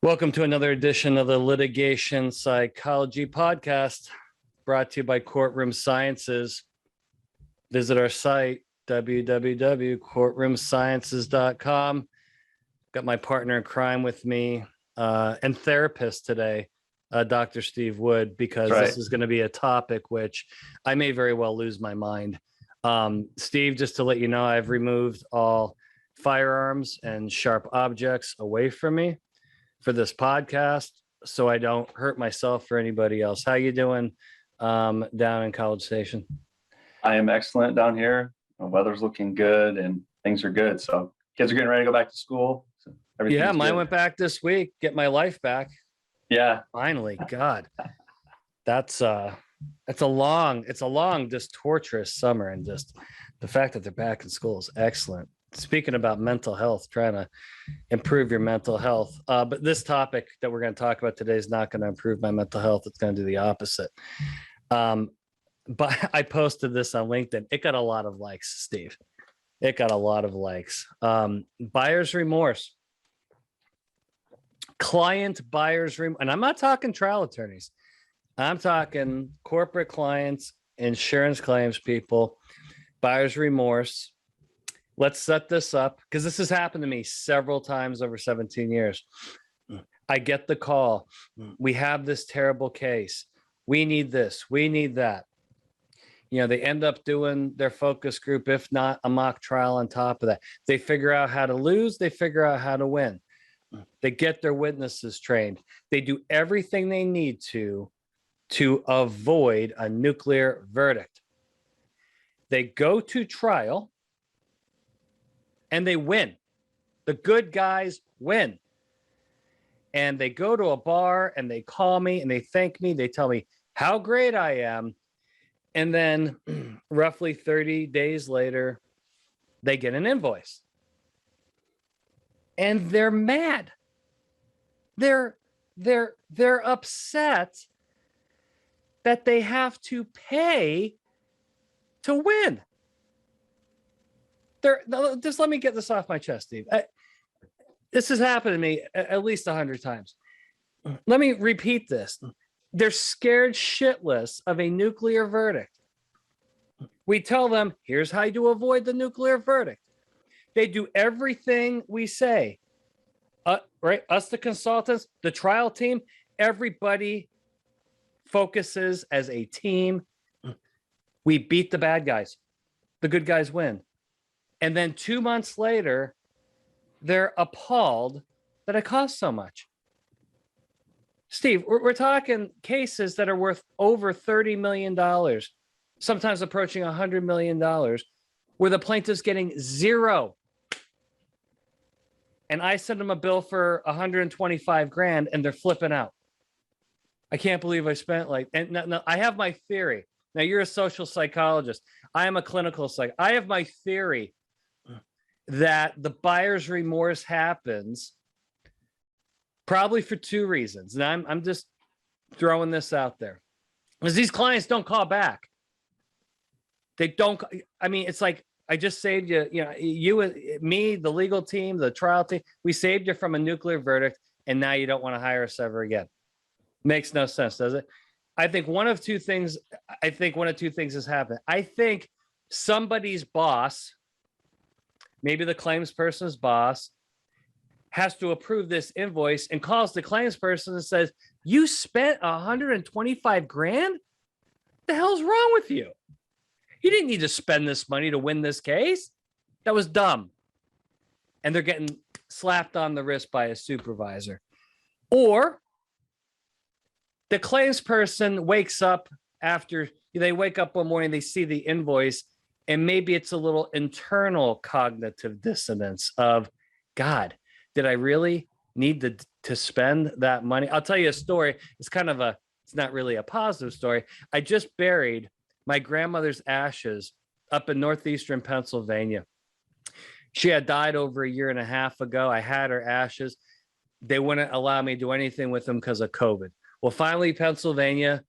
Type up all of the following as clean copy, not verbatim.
Welcome to another edition of the Litigation Psychology Podcast, brought to you by Courtroom Sciences. Visit our site, www.courtroomsciences.com. Got my partner in crime with me and therapist today, Dr. Steve Wood, because This is going to be a topic which I may very well lose my mind. Steve, just to let you know, I've removed all firearms and sharp objects away from me for this podcast, so I don't hurt myself or anybody else. How you doing down in College Station? I am excellent down here. The weather's looking good and things are good. So kids are getting ready to go back to school. So yeah, mine went back this week. Get my life back. Yeah, finally. God, it's a long, just torturous summer, and just the fact that they're back in school is excellent. Speaking about mental health, trying to improve your mental health. But this topic that we're going to talk about today is not going to improve my mental health. It's going to do the opposite. But I posted this on LinkedIn. It got a lot of likes, Steve. It got a lot of likes. Buyer's remorse. Client buyer's remorse. And I'm not talking trial attorneys. I'm talking corporate clients, insurance claims people, buyer's remorse. Let's set this up because this has happened to me several times over 17 years. I get the call. We have this terrible case. We need this. We need that. You know, they end up doing their focus group, if not a mock trial on top of that. They figure out how to lose. They figure out how to win. They get their witnesses trained. They do everything they need to avoid a nuclear verdict. They go to trial. And they win. The good guys win. And they go to a bar and they call me and they thank me. They tell me how great I am. And then roughly 30 days later, they get an invoice. And they're mad. They're upset that they have to pay to win. Just let me get this off my chest, Steve. This has happened to me at least 100 times. Let me repeat this. They're scared shitless of a nuclear verdict. We tell them, here's how to avoid the nuclear verdict. They do everything we say. Right? Us, the consultants, the trial team, everybody focuses as a team. We beat the bad guys. The good guys win. And then 2 months later, they're appalled that it costs so much. Steve, we're talking cases that are worth over $30 million, sometimes approaching $100 million, where the plaintiff's getting zero. And I send them a bill for 125 grand and they're flipping out. I can't believe I spent no, I have my theory. Now, you're a social psychologist. I am a clinical psychologist. I have my theory that the buyer's remorse happens probably for two reasons. And I'm just throwing this out there. Because these clients don't call back. They don't. I mean, it's like, I just saved you, you, me, the legal team, the trial team, we saved you from a nuclear verdict, and now you don't want to hire us ever again. Makes no sense, does it? I think one of two things has happened. I think somebody's boss, maybe the claims person's boss, has to approve this invoice and calls the claims person and says, you spent 125 grand? What the hell's wrong with you? You didn't need to spend this money to win this case. That was dumb. And they're getting slapped on the wrist by a supervisor. Or the claims person wakes up after they wake up one morning, they see the invoice, and maybe it's a little internal cognitive dissonance of, God, did I really need to spend that money? I'll tell you a story. It's not really a positive story. I just buried my grandmother's ashes up in northeastern Pennsylvania. She had died over 1.5 years ago. I had her ashes. They wouldn't allow me to do anything with them because of COVID. Well, finally, Pennsylvania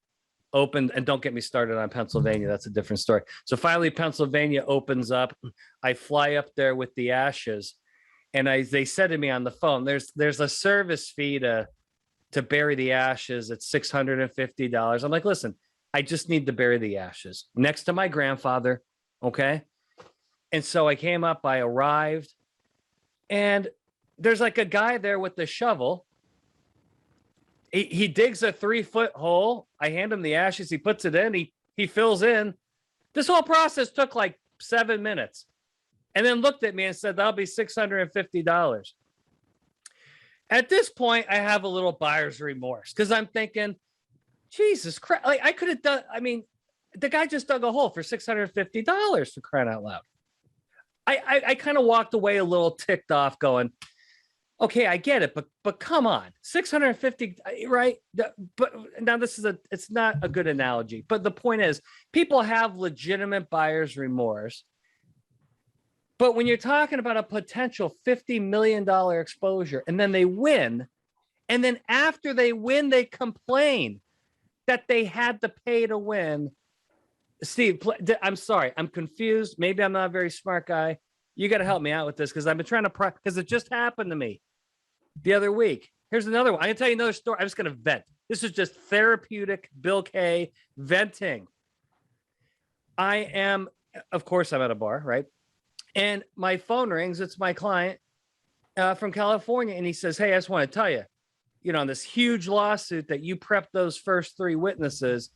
opened, and don't get me started on Pennsylvania. That's a different story. So finally, Pennsylvania opens up. I fly up there with the ashes, And they said to me on the phone, there's a service fee to bury the ashes at $650. I'm like, listen, I just need to bury the ashes next to my grandfather. Okay. And so I came up, I arrived, and there's like a guy there with the shovel. He digs a 3-foot hole. I hand him the ashes. He puts it in. He fills in. This whole process took like 7 minutes, and then looked at me and said, that'll be $650. At this point, I have a little buyer's remorse because I'm thinking, Jesus Christ, like I could have done. I mean, the guy just dug a hole for $650 for crying out loud. I kind of walked away a little ticked off going, okay, I get it, but come on, 650, right? But now it's not a good analogy, but the point is people have legitimate buyer's remorse. But when you're talking about a potential $50 million exposure and then they win, and then after they win, they complain that they had to pay to win. Steve, I'm sorry. I'm confused. Maybe I'm not a very smart guy. You got to help me out with this because I've been trying to because it just happened to me the other week. Here's another one. I'm going to tell you another story. I'm just going to vent. This is just therapeutic Bill K venting. Of course, I'm at a bar, right? And my phone rings. It's my client from California. And he says, hey, I just want to tell you, on this huge lawsuit that you prepped those first 3 witnesses,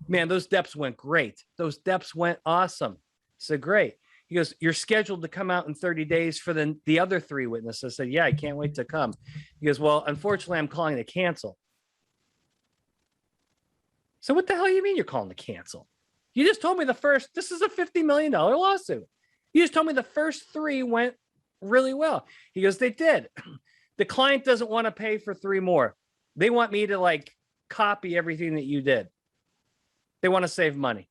man, those deps went great. Those deps went awesome. So great. He goes, you're scheduled to come out in 30 days for the other 3 witnesses. I said, yeah, I can't wait to come. He goes, well, unfortunately, I'm calling to cancel. So what the hell you mean you're calling to cancel? You just told me this is a $50 million lawsuit. You just told me the first 3 went really well. He goes, they did. The client doesn't want to pay for 3 more. They want me to like copy everything that you did. They want to save money.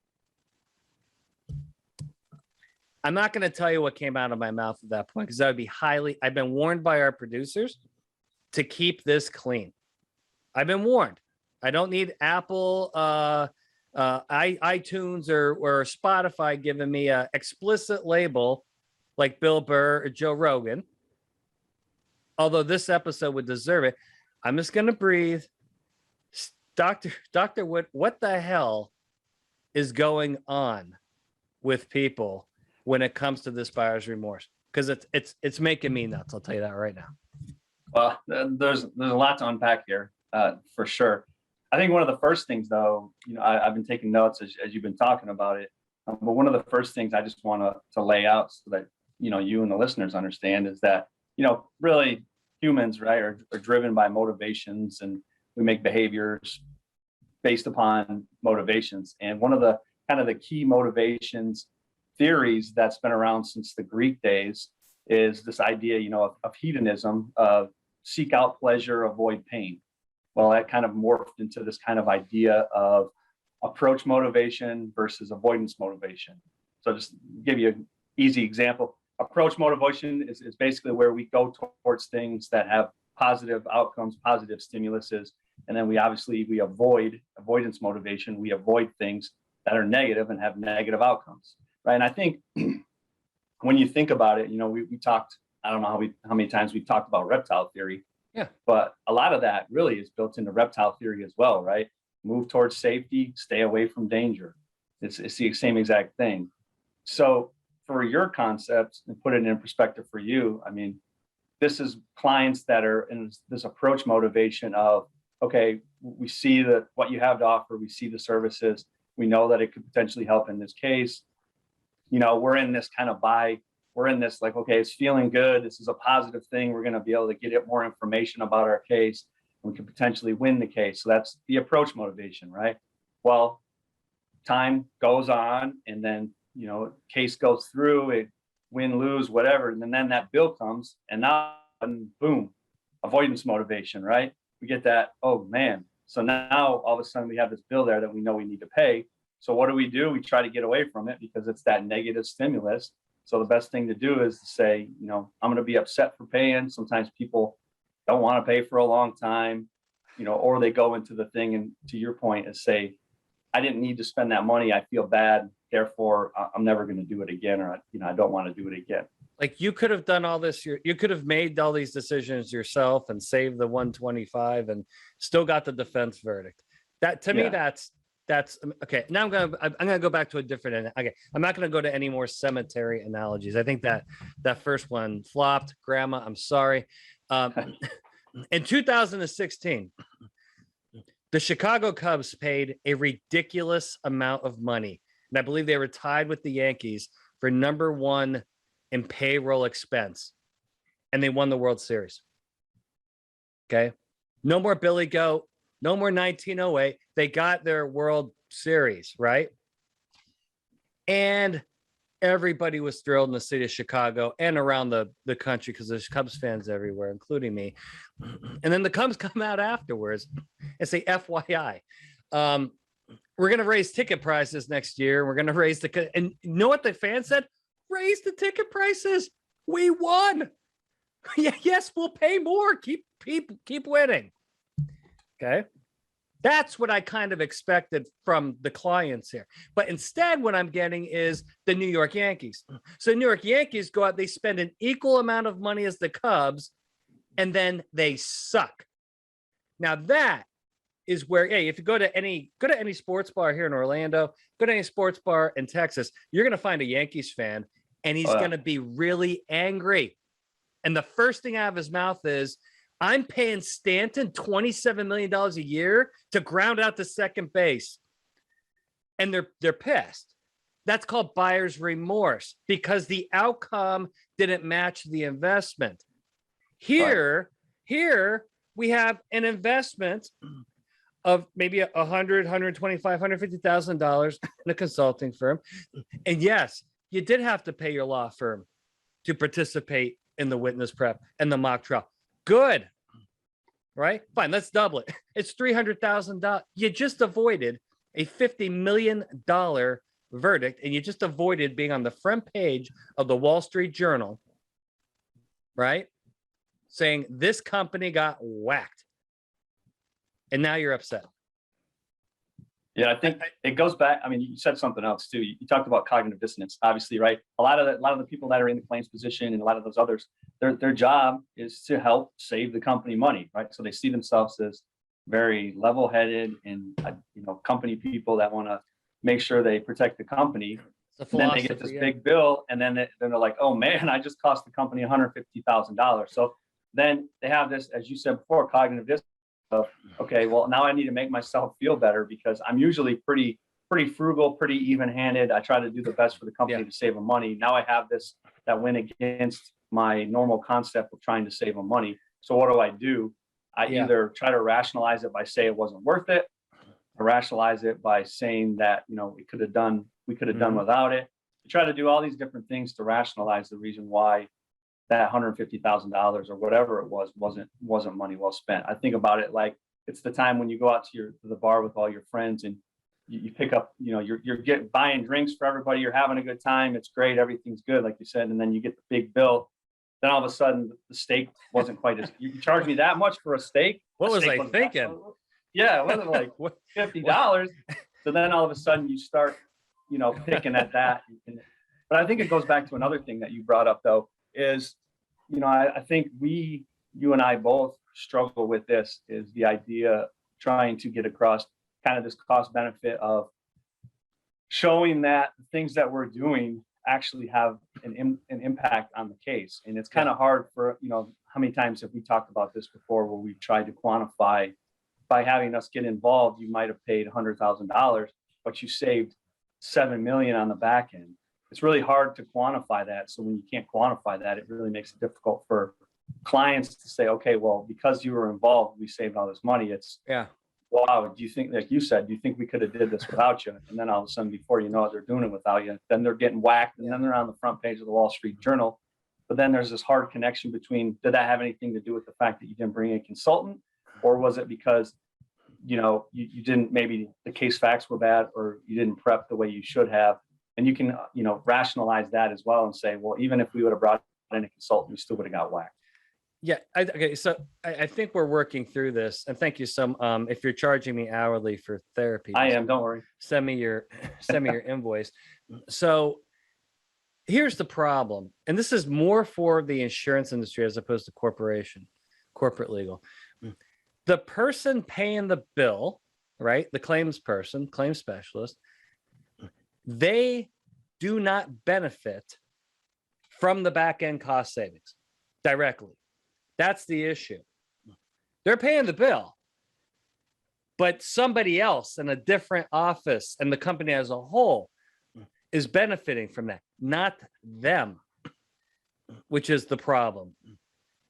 I'm not going to tell you what came out of my mouth at that point because that would be I've been warned by our producers to keep this clean. I've been warned. I don't need Apple, iTunes or Spotify giving me a explicit label like Bill Burr or Joe Rogan. Although this episode would deserve it. I'm just going to breathe. Dr. Wood, what the hell is going on with people when it comes to this buyer's remorse? Because it's making me nuts. I'll tell you that right now. Well, there's a lot to unpack here, for sure. I think one of the first things, though, I've been taking notes as you've been talking about it. But one of the first things I just want to lay out so that you and the listeners understand is that really humans, right, are driven by motivations, and we make behaviors based upon motivations. And one of the kind of the key motivations theories that's been around since the Greek days is this idea, of hedonism, of seek out pleasure, avoid pain. Well, that kind of morphed into this kind of idea of approach motivation versus avoidance motivation. So just give you an easy example. Approach motivation is basically where we go towards things that have positive outcomes, positive stimuluses. And then we avoid avoidance motivation. We avoid things that are negative and have negative outcomes. Right. And I think when you think about it, we talked, I don't know how many times we've talked about reptile theory. Yeah. But a lot of that really is built into reptile theory as well, right? Move towards safety, stay away from danger. It's the same exact thing. So for your concept, and put it in perspective for you, I mean, this is clients that are in this approach motivation of, okay, we see what you have to offer, we see the services, we know that it could potentially help in this case. We're in this kind of we're in this like, okay, it's feeling good. This is a positive thing. We're going to be able to get more information about our case. And we could potentially win the case. So that's the approach motivation, right? Well, time goes on and then, case goes through, it win, lose, whatever. And then that bill comes and now, boom, avoidance motivation, right? We get that, oh man. So now all of a sudden we have this bill there that we know we need to pay. So what do? We try to get away from it because it's that negative stimulus. So the best thing to do is to say, I'm going to be upset for paying. Sometimes people don't want to pay for a long time, or they go into the thing and to your point is say, I didn't need to spend that money. I feel bad. Therefore, I'm never going to do it again, or, I don't want to do it again. Like you could have done all this, you could have made all these decisions yourself and saved the 125 and still got the defense verdict. That to me, Yeah. that's okay. Now I'm gonna go back to a different end. Okay, I'm not gonna go to any more cemetery analogies. I think that first one flopped. Grandma, I'm sorry. In 2016, the Chicago Cubs paid a ridiculous amount of money, and I believe they were tied with the Yankees for number one in payroll expense, and they won the World Series. Okay, no more Billy Goat, no more 1908. They got their World Series, right? And everybody was thrilled in the city of Chicago and around the country because there's Cubs fans everywhere, including me. And then the Cubs come out afterwards and say, FYI, we're going to raise ticket prices next year. We're going to raise and you know what the fans said? Raise the ticket prices. We won. Yes, we'll pay more. Keep winning. Okay. That's what I kind of expected from the clients here. But instead, what I'm getting is the New York Yankees. So New York Yankees go out, they spend an equal amount of money as the Cubs, and then they suck. Now that is where, hey, if you go to any sports bar here in Orlando, go to any sports bar in Texas, you're going to find a Yankees fan, and he's going to be really angry. And the first thing out of his mouth is, I'm paying Stanton $27 million a year to ground out to second base. And they're pissed. That's called buyer's remorse because the outcome didn't match the investment. Here we have an investment of maybe $100, $125, $150,000 in a consulting firm. And yes, you did have to pay your law firm to participate in the witness prep and the mock trial. Good. Right? Fine. Let's double it. It's $300,000. You just avoided a $50 million verdict, and you just avoided being on the front page of the Wall Street Journal, right? Saying this company got whacked. And now you're upset. Yeah, I think it goes back. I mean, you said something else too. You talked about cognitive dissonance, obviously, right? A lot of the people that are in the claims position and a lot of those others, their job is to help save the company money, right? So they see themselves as very level-headed and company people that want to make sure they protect the company. And then they get this big bill, and then they're like, "Oh man, I just cost the company $150,000." So then they have this, as you said before, cognitive dissonance. Okay, well, now I need to make myself feel better because I'm usually pretty frugal, pretty even-handed. I try to do the best for the company to save them money. Now I have this that went against my normal concept of trying to save them money. So what do? I either try to rationalize it by saying it wasn't worth it, or rationalize it by saying that we could have done without it. I try to do all these different things to rationalize the reason why that $150,000 or whatever it wasn't money well spent. I think about it like it's the time when you go out to the bar with all your friends and you pick up, you're buying drinks for everybody. You're having a good time. It's great. Everything's good, like you said. And then you get the big bill. Then all of a sudden the steak wasn't quite as, you charged me that much for a steak. What was I thinking? Yeah, it wasn't like $50. So then all of a sudden you start, picking at that. But I think it goes back to another thing that you brought up though, is, I think you and I both struggle with this, is the idea trying to get across kind of this cost benefit of showing that the things that we're doing actually have an impact on the case. And it's kind of hard for, how many times have we talked about this before where we've tried to quantify by having us get involved, you might have paid $100,000, but you saved $7 million on the back end. It's really hard to quantify that. So when you can't quantify that, it really makes it difficult for clients to say, okay, well, because you were involved, we saved all this money. It's wow. Do you think, like you said, do you think we could have did this without you? And then all of a sudden, before you know it, they're doing it without you. Then they're getting whacked, and then they're on the front page of the Wall Street Journal. But then there's this hard connection between, did that have anything to do with the fact that you didn't bring a consultant, or was it because you didn't, maybe the case facts were bad, or you didn't prep the way you should have? And you can, rationalize that as well and say, well, even if we would have brought in a consultant, we still would have got whacked. Yeah. Okay. So I think we're working through this, and thank you. If you're charging me hourly for therapy, I am. Don't worry. Send me your invoice. So here's the problem, and this is more for the insurance industry as opposed to corporate legal. The person paying the bill, right? The claims person, claims specialist, they do not benefit from the back end cost savings directly. That's the issue. They're paying the bill, but somebody else in a different office and the company as a whole is benefiting from that, not them, which is the problem.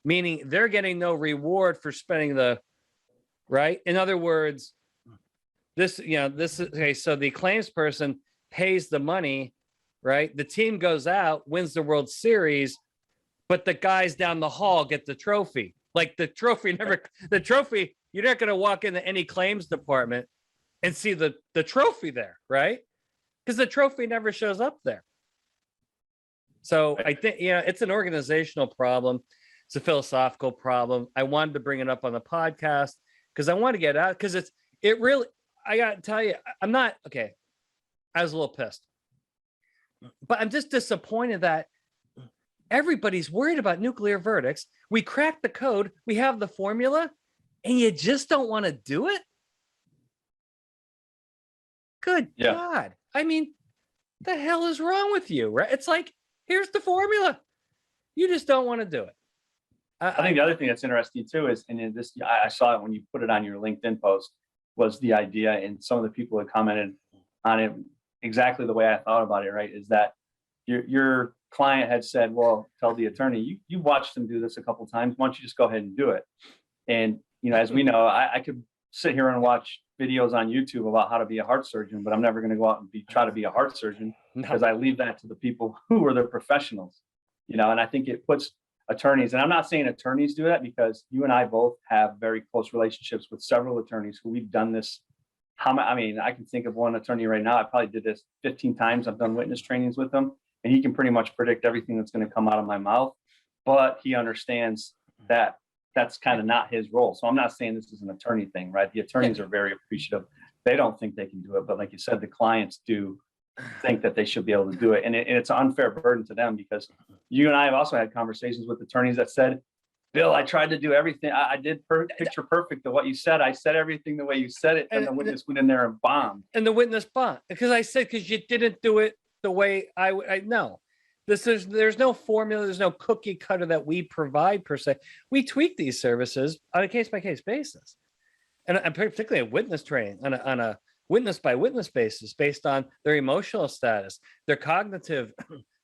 Meaning they're getting no reward for spending the, right? In other words, this is, okay, so the claims person pays the money, right? The team goes out, wins the World Series, but the guys down the hall get the trophy. Like the trophy, you're not going to walk into any claims department and see the trophy there, right? Because the trophy never shows up there. So I think, it's an organizational problem. It's a philosophical problem. I wanted to bring it up on the podcast because I want to get out, because it really, I got to tell you, I'm not, okay, I was a little pissed, but I'm just disappointed that everybody's worried about nuclear verdicts. We cracked the code, we have the formula, and you just don't want to do it? Good God. I mean, the hell is wrong with you, right? It's like, here's the formula. You just don't want to do it. I think the other thing that's interesting too is, and in this, I saw it when you put it on your LinkedIn post, was the idea, and some of the people that commented on it exactly the way I thought about it, right? Is that your client had said, well, tell the attorney, you watched them do this a couple of times. Why don't you just go ahead and do it? And, as we know, I could sit here and watch videos on YouTube about how to be a heart surgeon, but I'm never going to go out and try to be a heart surgeon, because I leave that to the people who are the professionals, and I think it puts attorneys, and I'm not saying attorneys do that, because you and I both have very close relationships with several attorneys who we've done this. I mean, I can think of one attorney right now. I probably did this 15 times. I've done witness trainings with him, and he can pretty much predict everything that's going to come out of my mouth, but he understands that that's kind of not his role. So I'm not saying this is an attorney thing, right? The attorneys are very appreciative. They don't think they can do it, but like you said, the clients do think that they should be able to do it. And it's an unfair burden to them, because you and I have also had conversations with attorneys that said, Bill, I tried to do everything. I did picture perfect of what you said. I said everything the way you said it. And the witness went in there and bombed. And the witness bombed because I said, because you didn't do it the way I know. There's no formula. There's no cookie cutter that we provide per se. We tweak these services on a case by case basis. And particularly a witness training on a witness by witness basis, based on their emotional status, their cognitive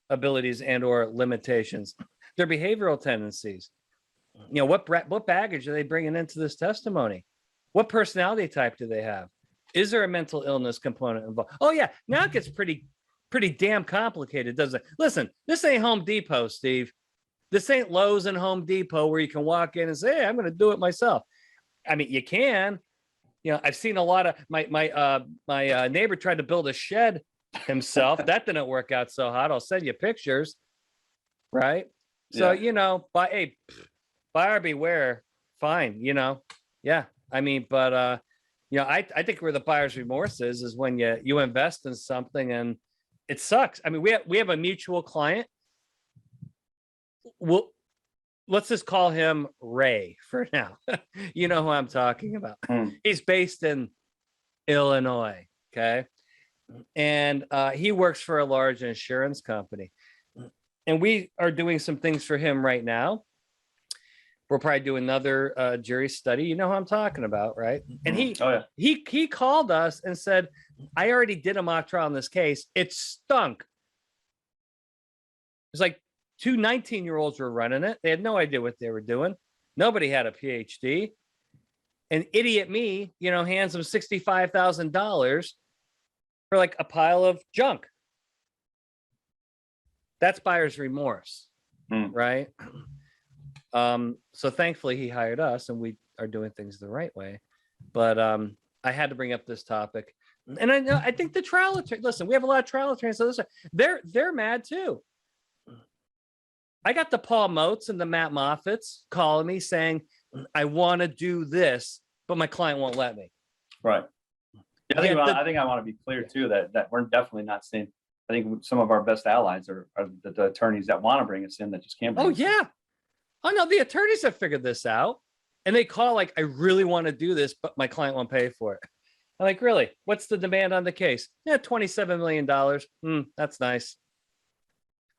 abilities and or limitations, their behavioral tendencies. What baggage are they bringing into this testimony? What personality type do they have? Is there a mental illness component involved? Oh yeah, now it gets pretty damn complicated, doesn't it? Listen, this ain't Home Depot, Steve. This ain't Lowe's and Home Depot where you can walk in and say, hey, I'm going to do it myself. I mean, you can. I've seen a lot of my neighbor tried to build a shed himself. That didn't work out so hot. I'll send you pictures, right? So buyer beware. Fine, yeah. I mean, but I think where the buyer's remorse is when you invest in something and it sucks. I mean, we have a mutual client. Let's just call him Ray for now. You know who I'm talking about. He's based in Illinois. Okay. And he works for a large insurance company. And we are doing some things for him right now. We'll probably do another jury study. You know who I'm talking about, right? And he called us and said, I already did a mock trial on this case. It stunk. It's like 2 19-year-olds were running it. They had no idea what they were doing. Nobody had a PhD. And idiot me, hands them $65,000 for like a pile of junk. That's buyer's remorse, right? So thankfully he hired us and we are doing things the right way. But I had to bring up this topic. And I think the trial attorney, listen, we have a lot of trial attorneys. So they're mad too. I got the Paul Moats and the Matt Moffats calling me saying, I want to do this, but my client won't let me. Right. Yeah, I think I want to be clear too, that we're definitely not saying I think some of our best allies are the attorneys that want to bring us in that just can't bring Oh, us in. yeah. Oh, no, the attorneys have figured this out. And they call like, I really want to do this, but my client won't pay for it. I'm like, really? What's the demand on the case? Yeah, $27 million. That's nice.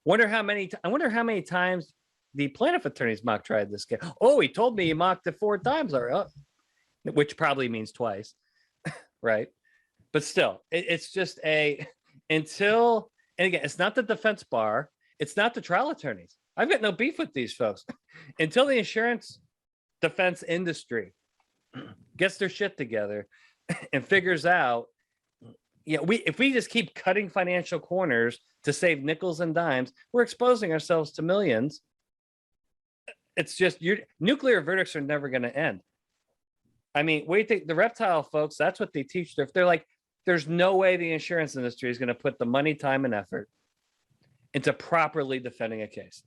I wonder how many times the plaintiff attorneys mock tried this case. Oh, he told me he mocked it 4 times already, which probably means twice, right? But still, it's just until, and again, it's not the defense bar, it's not the trial attorneys. I've got no beef with these folks until the insurance defense industry gets their shit together and figures out, if we just keep cutting financial corners to save nickels and dimes, we're exposing ourselves to millions. It's just nuclear verdicts are never going to end. I mean, what do you think? The reptile folks, that's what they teach. They're like, there's no way the insurance industry is going to put the money, time, and effort into properly defending a case.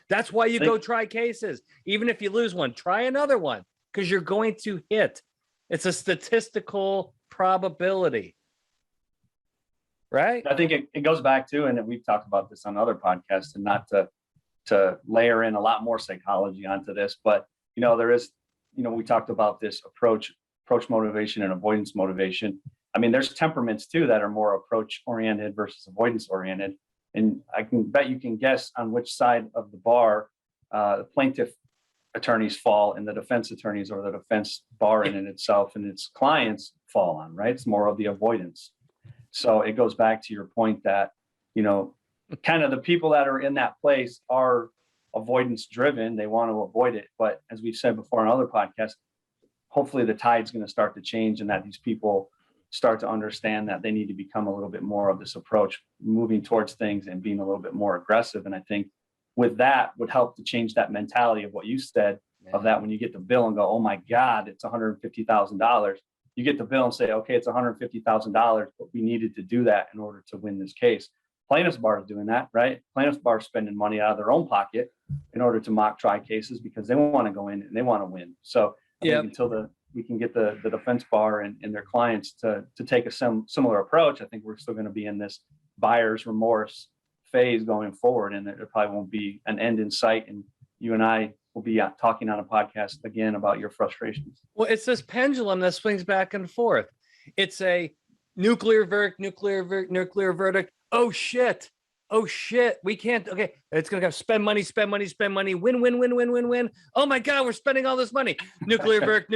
That's why you go try cases. Even if you lose one, try another one, because you're going to hit. It's a statistical probability. Right? I think it goes back to, and we've talked about this on other podcasts, and not to layer in a lot more psychology onto this, but there is, we talked about this approach motivation and avoidance motivation. I mean, there's temperaments too that are more approach oriented versus avoidance oriented. And I can bet you can guess on which side of the bar the plaintiff attorneys fall and the defense attorneys, or the defense bar in itself and its clients fall on, right? It's more of the avoidance. So it goes back to your point that, kind of the people that are in that place are avoidance driven. They want to avoid it. But as we've said before on other podcasts, hopefully the tide's going to start to change, and that these people start to understand that they need to become a little bit more of this approach, moving towards things and being a little bit more aggressive. And I think with that would help to change that mentality of what you said, of that when you get the bill and go, oh my God, it's $150,000. You get the bill and say, okay, it's $150,000, but we needed to do that in order to win this case. Plaintiff's bar is doing that, right? Plaintiff's bar is spending money out of their own pocket in order to mock try cases because they want to go in and they want to win. So I think until we can get the defense bar and their clients to take a similar approach, I think we're still going to be in this buyer's remorse phase going forward, and there probably won't be an end in sight. And you and I will be talking on a podcast again about your frustrations. Well, it's this pendulum that swings back and forth. It's a nuclear verdict, nuclear verdict. Oh shit. We can't. Okay. It's going to have spend money, win. Oh my God, we're spending all this money. Nuclear verdict.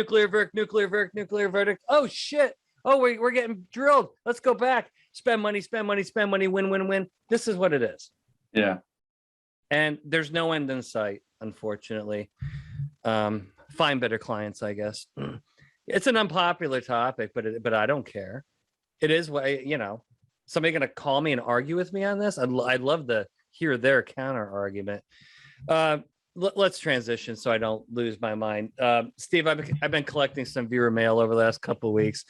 Oh shit. Oh, we're getting drilled. Let's go back. Spend money, win. This is what it is. Yeah. And there's no end in sight, unfortunately. Find better clients, I guess. It's an unpopular topic, but I don't care. It is what, somebody going to call me and argue with me on this? I'd love to hear their counter argument. Let's transition so I don't lose my mind. Steve, I've been collecting some viewer mail over the last couple of weeks.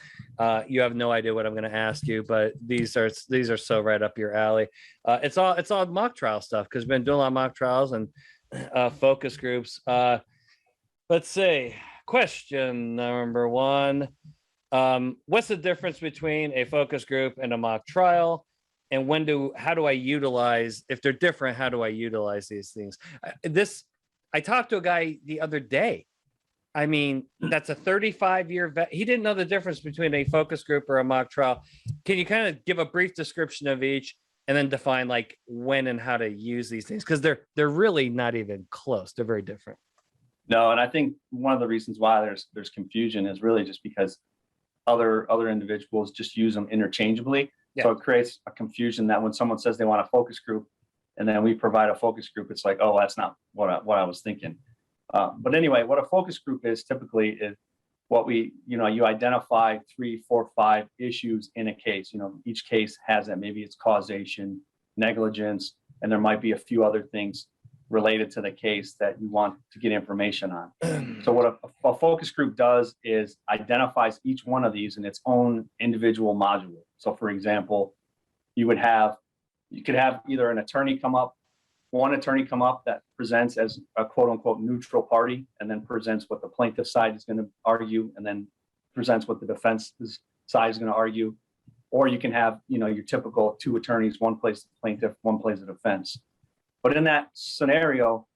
You have no idea what I'm going to ask you, but these are so right up your alley. It's all mock trial stuff because we've been doing a lot of mock trials and focus groups. Let's see. Question number 1. What's the difference between a focus group and a mock trial? And how do I utilize, if they're different, how do I utilize these things? I talked to a guy the other day. I mean, that's a 35-year vet. He didn't know the difference between a focus group or a mock trial. Can you kind of give a brief description of each and then define like when and how to use these things? Because they're really not even close. They're very different. No, and I think one of the reasons why there's confusion is really just because other individuals just use them interchangeably. Yeah. So it creates a confusion that when someone says they want a focus group and then we provide a focus group, it's like, oh, that's not what I was thinking. But anyway, what a focus group is typically is what you identify 3, 4, 5 issues in a case. Each case has that. Maybe it's causation, negligence, and there might be a few other things related to the case that you want to get information on. So what a focus group does is identifies each one of these in its own individual module. So for example, you could have either one attorney come up that presents as a quote unquote neutral party and then presents what the plaintiff side is going to argue and then presents what the defense side is going to argue. or you can have, your typical two attorneys, one plays the plaintiff, one plays the defense. But in that scenario,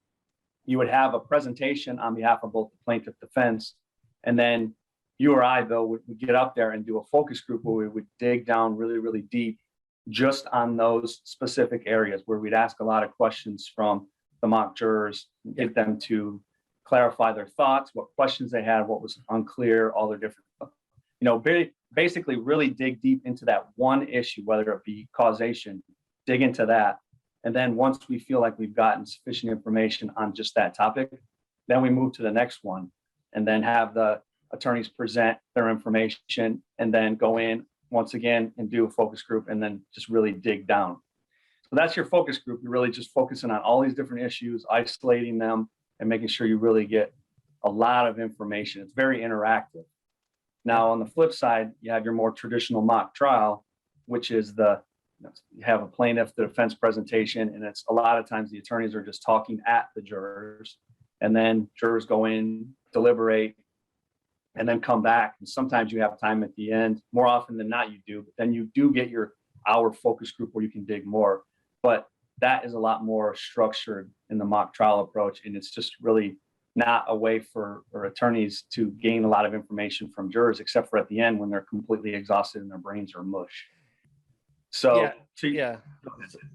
you would have a presentation on behalf of both the plaintiff defense, and then you or I, though, would get up there and do a focus group where we would dig down really, really deep just on those specific areas, where we'd ask a lot of questions from the mock jurors, get them to clarify their thoughts, what questions they had, what was unclear, all their different, basically really dig deep into that one issue, whether it be causation, dig into that. And then once we feel like we've gotten sufficient information on just that topic, then we move to the next one and then have the attorneys present their information and then go in once again and do a focus group and then just really dig down. So that's your focus group. You're really just focusing on all these different issues, isolating them, and making sure you really get a lot of information. It's very interactive. Now, on the flip side, you have your more traditional mock trial, which is you have a plaintiff, the defense presentation, and it's a lot of times the attorneys are just talking at the jurors, and then jurors go in, deliberate, and then come back. And sometimes you have time at the end. More often than not, you do. But then you do get your hour focus group where you can dig more. But that is a lot more structured in the mock trial approach, and it's just really not a way for attorneys to gain a lot of information from jurors, except for at the end when they're completely exhausted and their brains are mush. So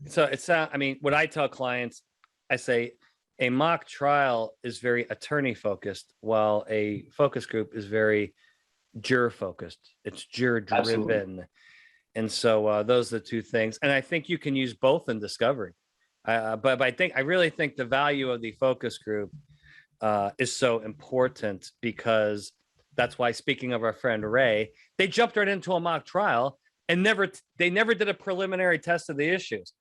So it's what I tell clients, I say a mock trial is very attorney focused, while a focus group is very juror focused. It's juror driven. Absolutely. And so those are the two things. And I think you can use both in discovery. But I really think the value of the focus group is so important, because that's why, speaking of our friend Ray, they jumped right into a mock trial and they never did a preliminary test of the issues.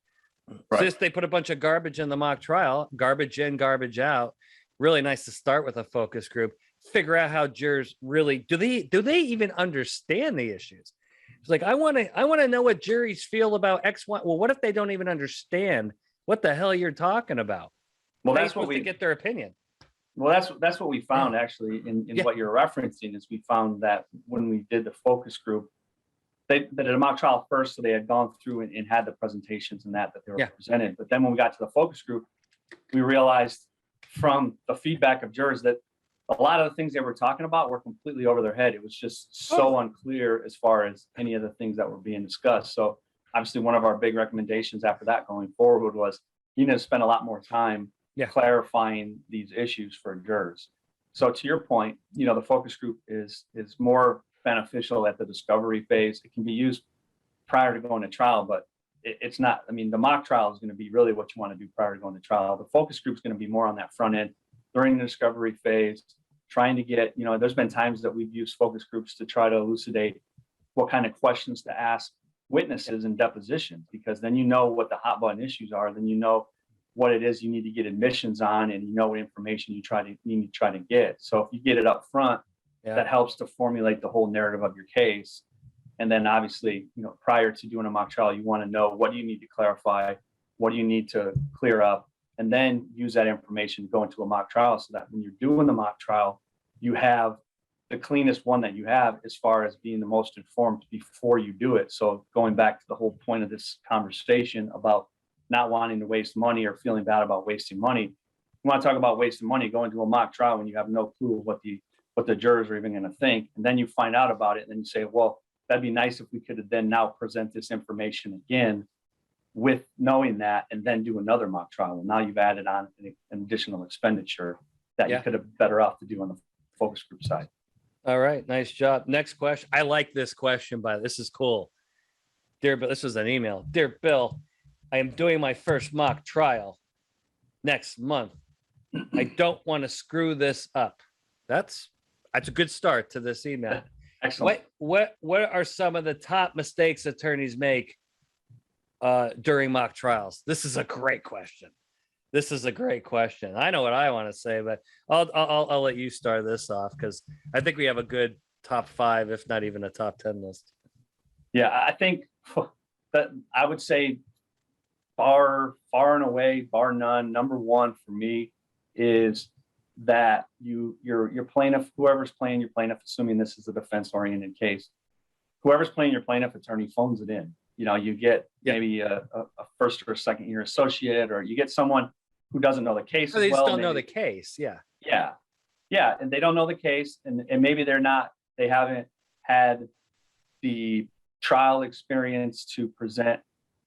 Right. Just they put a bunch of garbage in the mock trial, garbage in, garbage out. Really nice to start with a focus group, figure out how jurors really do they even understand the issues. It's like, I want to know what juries feel about X, Y. Well, what if they don't even understand what the hell you're talking about? Well, that's what we get their opinion. Well, that's what we found actually in what you're referencing is we found that when we did the focus group, they did a mock trial first, so they had gone through and had the presentations and that they were presented. But then when we got to the focus group, we realized from the feedback of jurors that a lot of the things they were talking about were completely over their head. It was just so unclear as far as any of the things that were being discussed. So obviously one of our big recommendations after that going forward was you need to spend a lot more time clarifying these issues for jurors. So to your point, the focus group is more beneficial at the discovery phase. It can be used prior to going to trial, but it's not. I mean, the mock trial is going to be really what you want to do prior to going to trial. The focus group is going to be more on that front end during the discovery phase, trying to get, there's been times that we've used focus groups to try to elucidate what kind of questions to ask witnesses in depositions, because then you know what the hot button issues are, then you know what it is you need to get admissions on, and what information you need to try to get. So if you get it up front, that helps to formulate the whole narrative of your case. And then obviously, prior to doing a mock trial, you want to know what do you need to clarify, what do you need to clear up, and then use that information to go into a mock trial, so that when you're doing the mock trial, you have the cleanest one that you have as far as being the most informed before you do it. So going back to the whole point of this conversation about not wanting to waste money or feeling bad about wasting money, you want to talk about wasting money, going to a mock trial when you have no clue what the jurors are even going to think. And then you find out about it, and then you say, well, that'd be nice if we could have then now present this information again with knowing that, and then do another mock trial. And now you've added on an additional expenditure that you could have better off to do on the focus group side. All right. Nice job. Next question. I like this question, this is cool. Dear Bill, this was an email. Dear Bill, I am doing my first mock trial next month. I don't want to screw this up. That's a good start to this email. Excellent. What are some of the top mistakes attorneys make during mock trials? This is a great question. I know what I want to say, but I'll let you start this off, because I think we have a good top 5, if not even a top 10 list. Yeah, I think that I would say far and away, bar none, number one for me is that your plaintiff, whoever's playing your plaintiff, assuming this is a defense-oriented case, whoever's playing your plaintiff attorney phones it in. You get maybe a first or second year associate, or you get someone who doesn't know the case Or they as just well. don't know the case. Yeah. Yeah. And they don't know the case, and maybe they haven't had the trial experience to present,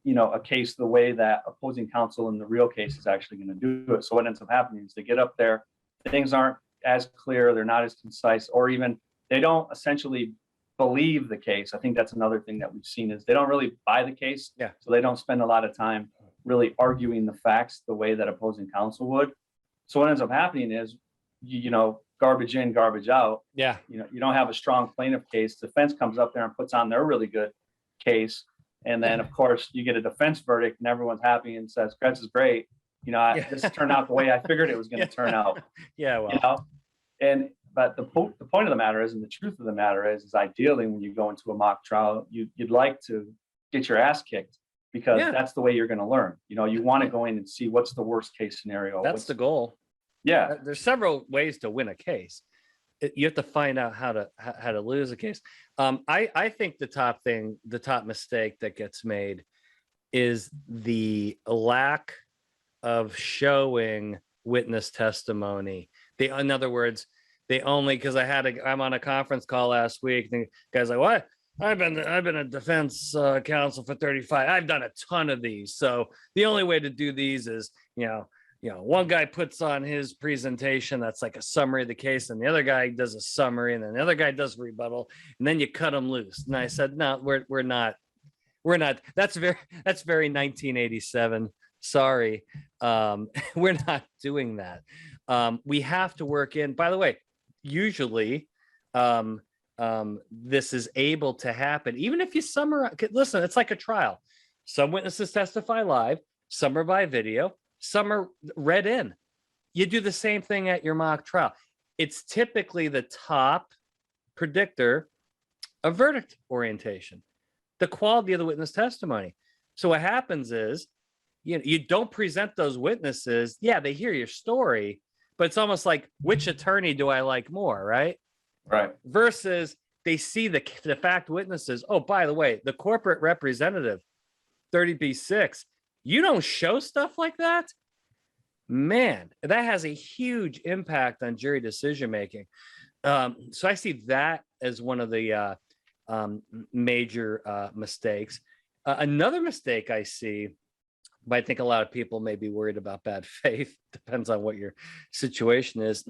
a case the way that opposing counsel in the real case is actually going to do it. So what ends up happening is they get up there, things aren't as clear, they're not as concise, or even they don't essentially believe the case. I think that's another thing that we've seen is they don't really buy the case. Yeah. So they don't spend a lot of time really arguing the facts the way that opposing counsel would. So what ends up happening is, garbage in, garbage out. Yeah. You don't have a strong plaintiff case. Defense comes up there and puts on their really good case. And then of course you get a defense verdict and everyone's happy and says, Gretz is great. This turned out the way I figured it was going to turn out. Yeah. Well, But the point of the matter is, and the truth of the matter is ideally when you go into a mock trial, you'd like to get your ass kicked, because that's the way you're going to learn. You want to go in and see what's the worst case scenario. that's the goal. Yeah. There's several ways to win a case. You have to find out how to lose a case. I think the top mistake that gets made is the lack of showing witness testimony. In other words, they only, because I'm on a conference call last week, and the guy's like, what? I've been a defense counsel for 35. I've done a ton of these. So the only way to do these is, one guy puts on his presentation that's like a summary of the case, and the other guy does a summary, and then the other guy does rebuttal, and then you cut them loose. And I said, no, we're not. That's very 1987. Sorry, we're not doing that. We have to work in. By the way, usually, this is able to happen even if you summarize. Listen, it's like a trial. Some witnesses testify live, some are by video, some are read in. You do the same thing at your mock trial. It's typically the top predictor of verdict orientation, the quality of the witness testimony. So what happens is, you don't present those witnesses. Yeah, they hear your story, but it's almost like, which attorney do I like more, right? Right. Versus they see the fact witnesses. Oh, by the way, the corporate representative, 30B6, you don't show stuff like that? Man, that has a huge impact on jury decision making. So I see that as one of the major mistakes. Another mistake I see, but I think a lot of people may be worried about bad faith, depends on what your situation is.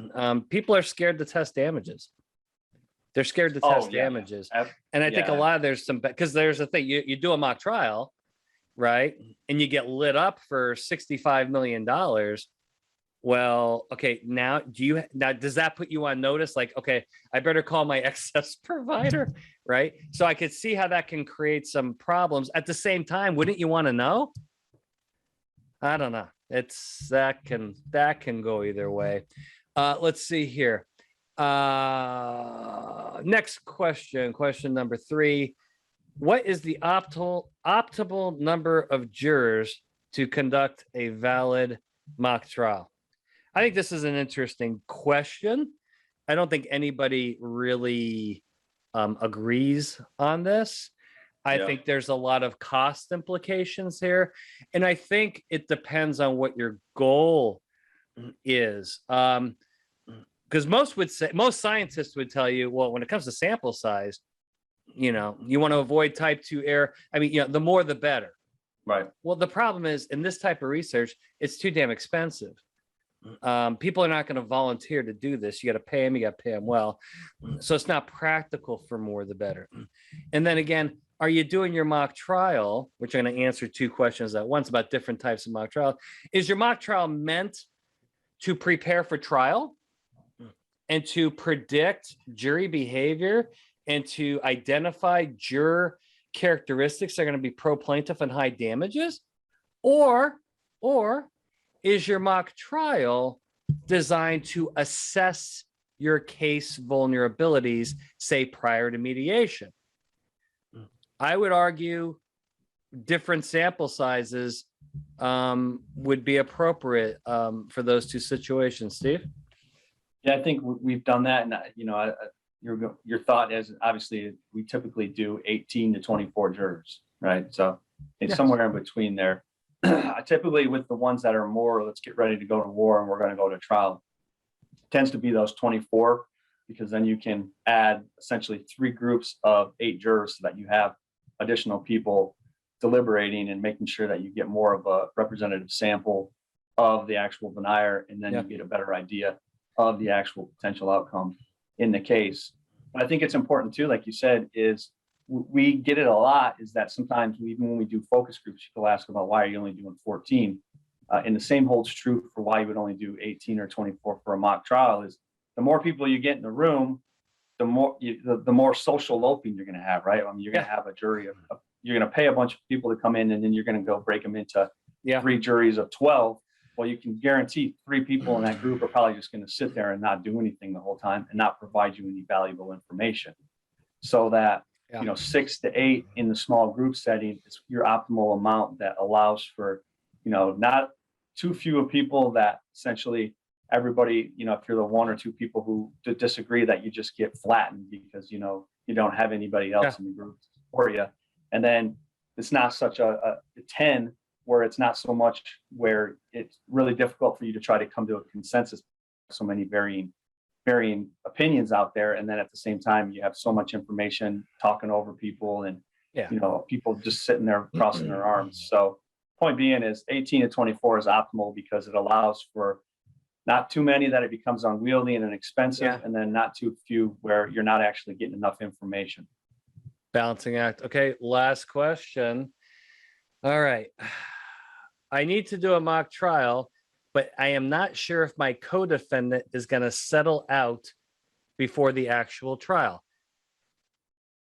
People are scared to test damages. They're scared to test damages. And I think a lot of because there's a thing, you do a mock trial, right? And you get lit up for $65 million. Well, okay, now does that put you on notice? Like, okay, I better call my excess provider, right? So I could see how that can create some problems. At the same time, wouldn't you want to know? I don't know. That can go either way. Let's see here. Next question number 3. What is the optimal number of jurors to conduct a valid mock trial? I think this is an interesting question. I don't think anybody really agrees on this. I think there's a lot of cost implications here. And I think it depends on what your goal is. Because most scientists would tell you, well, when it comes to sample size, you want to avoid type 2 error. I mean, the more the better. Right. Well, the problem is in this type of research, it's too damn expensive. People are not going to volunteer to do this. You got to pay them. You got to pay them well. So it's not practical for more the better. And then again, are you doing your mock trial, which I'm going to answer 2 questions at once about different types of mock trial. Is your mock trial meant to prepare for trial and to predict jury behavior and to identify juror characteristics that are going to be pro-plaintiff and high damages? Or is your mock trial designed to assess your case vulnerabilities, say prior to mediation? I would argue different sample sizes would be appropriate for those 2 situations. Steve? Yeah, I think we've done that. And, your thought is, obviously we typically do 18 to 24 jurors, right? So it's somewhere in between there. Typically with the ones that are more, let's get ready to go to war and we're going to go to trial, tends to be those 24, because then you can add essentially 3 groups of 8 jurors so that you have additional people deliberating and making sure that you get more of a representative sample of the actual denier, and then you get a better idea of the actual potential outcome in the case. But I think it's important too, like you said, is we get it a lot, is that sometimes even when we do focus groups, people ask about why are you only doing 14? And the same holds true for why you would only do 18 or 24 for a mock trial. Is the more people you get in the room, the more social loafing you're going to have, right? I mean, you're going to have a jury of, you're going to pay a bunch of people to come in, and then you're going to go break them into 3 juries of 12. Well, you can guarantee 3 people in that group are probably just going to sit there and not do anything the whole time and not provide you any valuable information. So that, 6 to 8 in the small group setting is your optimal amount that allows for, not too few of people that essentially everybody, if you're the 1 or 2 people who disagree, that you just get flattened because, you don't have anybody else in the group for you. And then it's not such a 10 where it's not so much where it's really difficult for you to try to come to a consensus. So many varying opinions out there. And then at the same time, you have so much information talking over people and, people just sitting there crossing their arms. So point being is 18 to 24 is optimal because it allows for not too many that it becomes unwieldy and inexpensive, and then not too few where you're not actually getting enough information. Balancing act. Okay, last question. All right. I need to do a mock trial, but I am not sure if my co-defendant is going to settle out before the actual trial.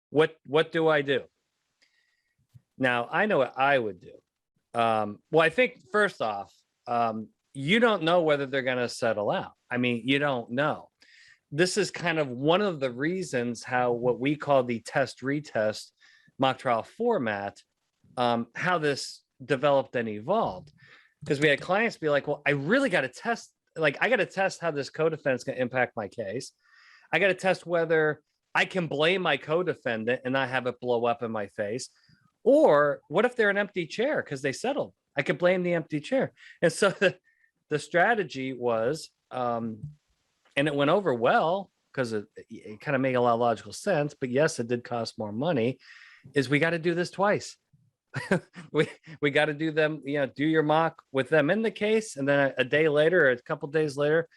What do I do? Now, I know what I would do. Well, I think first off, you don't know whether they're going to settle out. I mean, you don't know. This is kind of one of the reasons how what we call the test retest mock trial format, how this developed and evolved. Because we had clients be like, well, I really got to test, I got to test how this co-defendant's going to impact my case. I got to test whether I can blame my co-defendant and not have it blow up in my face. Or what if they're an empty chair because they settled? I could blame the empty chair. And so the strategy was, and it went over well because it kind of made a lot of logical sense, but yes, it did cost more money, is we got to do this twice. we got to do them, do your mock with them in the case. And then a day later or a couple days later,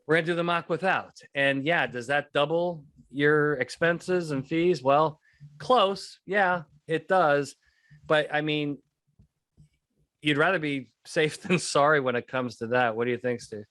we're going to do the mock without. And does that double your expenses and fees? Well, close. Yeah, it does. But I mean, you'd rather be safe than sorry when it comes to that. What do you think, Steve?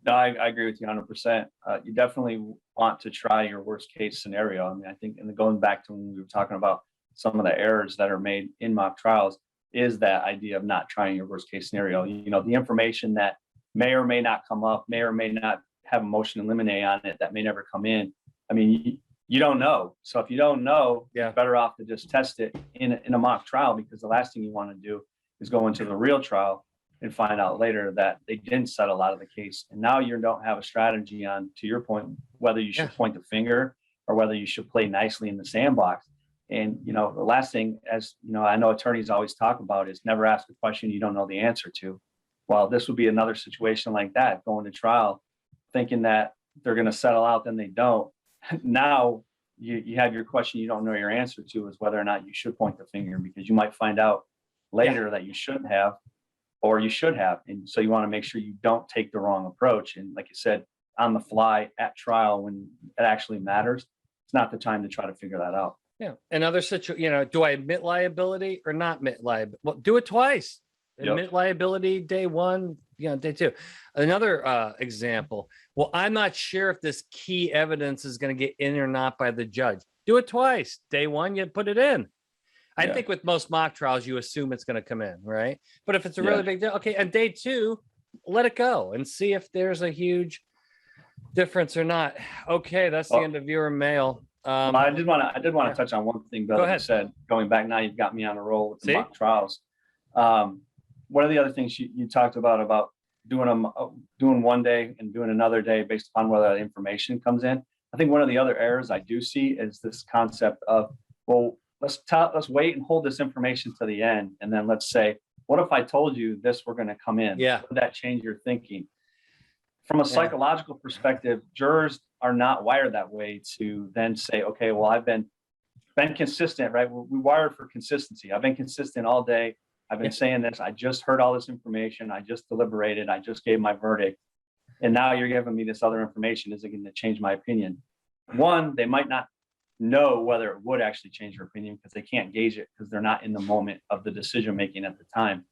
No, I agree with you 100%. You definitely want to try your worst case scenario. I mean, I think, and going back to when we were talking about some of the errors that are made in mock trials, is that idea of not trying your worst case scenario. The information that may or may not come up, may or may not have a motion in limine on it, that may never come in. I mean, you don't know. So if you don't know, you're better off to just test it in a mock trial, because the last thing you want to do is go into the real trial and find out later that they didn't settle out of the case. And now you don't have a strategy on, to your point, whether you should point the finger or whether you should play nicely in the sandbox. And, the last thing, as I know attorneys always talk about, is never ask a question you don't know the answer to. Well, this would be another situation like that, going to trial, thinking that they're going to settle out, then they don't. Now you have your question you don't know your answer to, is whether or not you should point the finger, because you might find out later that you shouldn't have, or you should have. And so you want to make sure you don't take the wrong approach. And like you said, on the fly at trial, when it actually matters, it's not the time to try to figure that out. Yeah. Another situation, do I admit liability or not admit liability? Well, do it twice. Admit liability day 1, day 2. Another example. Well, I'm not sure if this key evidence is going to get in or not by the judge. Do it twice. Day 1, you put it in. I think with most mock trials, you assume it's going to come in, right? But if it's a really big deal, okay. And day 2, let it go and see if there's a huge difference or not. Okay, that's the end of viewer mail. I did want to touch on one thing, Bill. Go ahead. You said, going back, now you've got me on a roll with the mock trials. One of the other things you talked about doing one day and doing another day based upon whether the information comes in. I think one of the other errors I do see is this concept of, well, let's wait and hold this information to the end. And then let's say, what if I told you this were going to come in? Yeah. Would that change your thinking? From a psychological perspective, jurors are not wired that way to then say, okay, well, I've been consistent, right? We wired for consistency. I've been consistent all day. I've been saying this. I just heard all this information. I just deliberated. I just gave my verdict. And now you're giving me this other information. Is it going to change my opinion? One, they might not know whether it would actually change their opinion because they can't gauge it because they're not in the moment of the decision making at the time.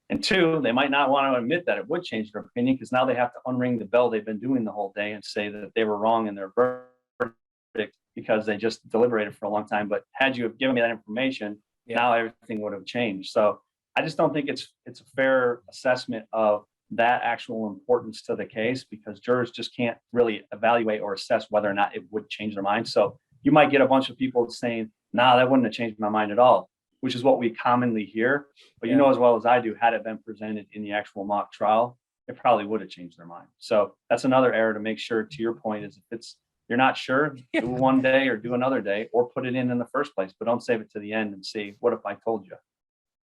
And two, they might not want to admit that it would change their opinion because now they have to unring the bell they've been doing the whole day and say that they were wrong in their verdict because they just deliberated for a long time. But had you have given me that information, now everything would have changed. So I just don't think it's a fair assessment of that actual importance to the case because jurors just can't really evaluate or assess whether or not it would change their mind. So you might get a bunch of people saying, nah, that wouldn't have changed my mind at all, which is what we commonly hear. But you know as well as I do, had it been presented in the actual mock trial, it probably would have changed their mind. So that's another error to make sure, to your point, is if you're not sure, do one day or do another day or put it in the first place, but don't save it to the end and see, what if I told you?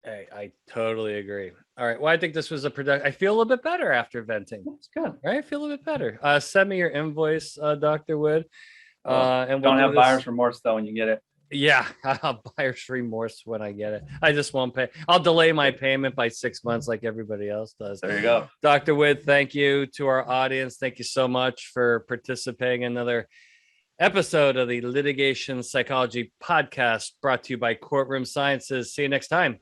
Hey, I totally agree. All right. Well, I think this was a product. I feel a little bit better after venting. That's good. Right? I feel a little bit better. Send me your invoice, Dr. Wood. And don't we'll have buyer's remorse though when you get it. Yeah, I'll buyer's remorse when I get it. I just won't pay. I'll delay my payment by 6 months like everybody else does. There you go. Dr. Wood, thank you to our audience. Thank you so much for participating in another episode of the Litigation Psychology Podcast brought to you by Courtroom Sciences. See you next time.